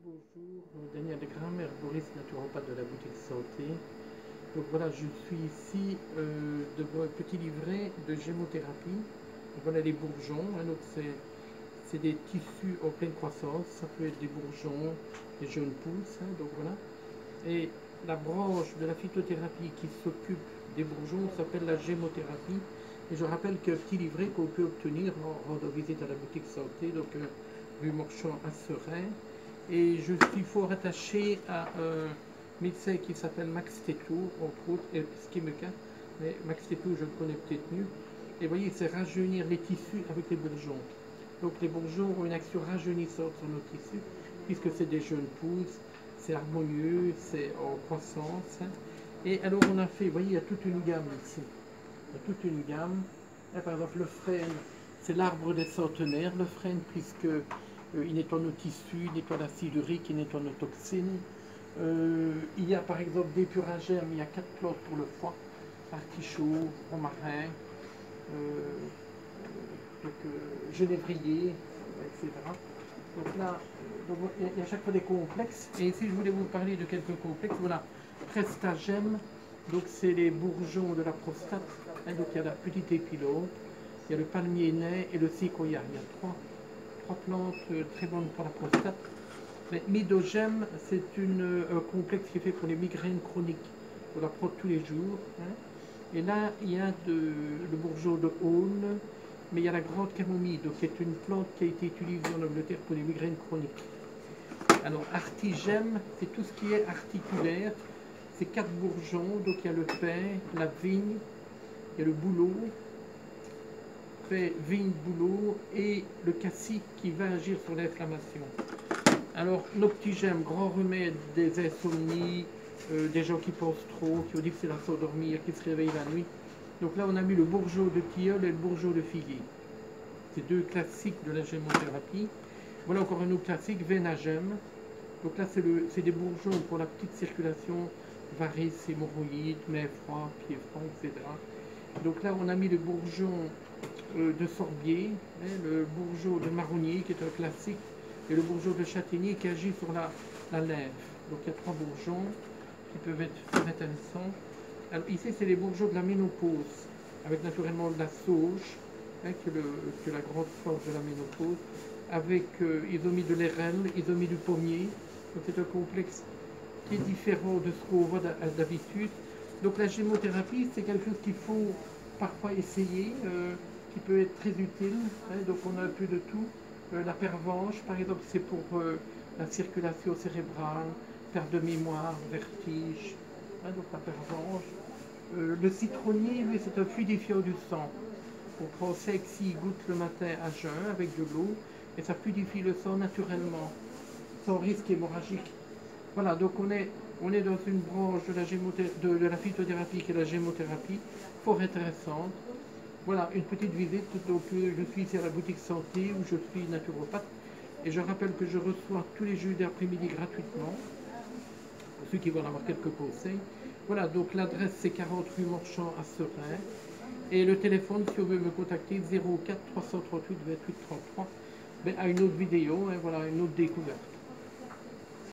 Bonjour, Daniel Legram, herboriste naturopathe de la boutique santé. Donc voilà, je suis ici de mon petit livret de gémothérapie. Donc voilà les bourgeons, hein, donc c'est des tissus en pleine croissance, ça peut être des bourgeons, des jeunes pousses, hein, donc voilà. Et la branche de la phytothérapie qui s'occupe des bourgeons s'appelle la gémothérapie. Et je rappelle qu'un petit livret qu'on peut obtenir en rendant visite à la boutique santé, donc rue Marchand à Seraing. Et je suis fort attaché à un médecin qui s'appelle Max Tétou, entre autres, et ce qui me casse, mais Max Tétou, je le connais peut-être mieux. Et vous voyez, c'est rajeunir les tissus avec les bourgeons. Donc les bourgeons ont une action rajeunissante sur nos tissus, puisque c'est des jeunes pousses, c'est harmonieux, c'est en croissance. Et alors on a fait, vous voyez, il y a toute une gamme ici. Il y a toute une gamme. Là, par exemple, le frêne, c'est l'arbre des centenaires, le frêne, puisque il nettoie nos tissus, il nettoie l'acide urique, il nettoie nos toxines. Il y a par exemple des puragères, mais il y a 4 plantes pour le foie, artichaut, romarin, genévrier, etc. Donc là, il y a à chaque fois des complexes. Et ici, je voulais vous parler de quelques complexes. Voilà, Prestagem, donc c'est les bourgeons de la prostate. Hein, donc il y a la petite épilogue, il y a le palmier nain et le séquoia. Il y a trois plantes très bonnes pour la prostate. Mais Midogem, c'est un complexe qui est fait pour les migraines chroniques. On la prend tous les jours. Hein. Et là, il y a le bourgeon de Aulne, mais il y a la grande camomille, donc qui est une plante qui a été utilisée en Angleterre pour les migraines chroniques. Alors, Artigem, c'est tout ce qui est articulaire. C'est 4 bourgeons, donc il y a le pin, la vigne, il y a le bouleau, vigne, bouleau et le cassis qui va agir sur l'inflammation. Alors, Noctigem, grand remède des insomnies, des gens qui pensent trop, qui ont dit que c'est la s'endormir, qui se réveillent la nuit. Donc là, on a mis le bourgeon de tilleul et le bourgeon de figuier. C'est deux classiques de la gémothérapie. Voilà encore un autre classique, Vénagem. Donc là, c'est des bourgeons pour la petite circulation, varices, hémorroïdes, mains froids, pieds froids, etc. Donc là, on a mis le bourgeon de sorbier, hein, le bourgeon de marronnier qui est un classique, et le bourgeon de châtaignier qui agit sur la lymphe. Donc il y a 3 bourgeons qui peuvent être très intéressants. Alors ici, c'est les bourgeons de la ménopause, avec naturellement de la sauge, hein, qui est la grande force de la ménopause, avec ils ont mis de l'érel, ils ont mis du pommier. Donc c'est un complexe qui est différent de ce qu'on voit d'habitude. Donc la gémothérapie, c'est quelque chose qu'il faut parfois essayer, qui peut être très utile. Hein, donc on a un peu de tout. La pervenche, par exemple, c'est pour la circulation cérébrale, perte de mémoire, vertige. Hein, donc la pervenche. Le citronnier, lui, c'est un fluidifiant du sang. On prend 5-6 gouttes le matin à jeun avec de l'eau et ça fluidifie le sang naturellement, sans risque hémorragique. Voilà, donc on est dans une branche de la phytothérapie qui est la gémothérapie, fort intéressante. Voilà, une petite visite. Donc je suis ici à la boutique santé où je suis naturopathe. Et je rappelle que je reçois tous les jeudis après-midi gratuitement, pour ceux qui veulent avoir quelques conseils. Voilà, donc l'adresse c'est 40 rue Marchand à Seraing. Et le téléphone, si on veut me contacter, 04 338 28 33. Ben, à une autre vidéo, hein, voilà, une autre découverte.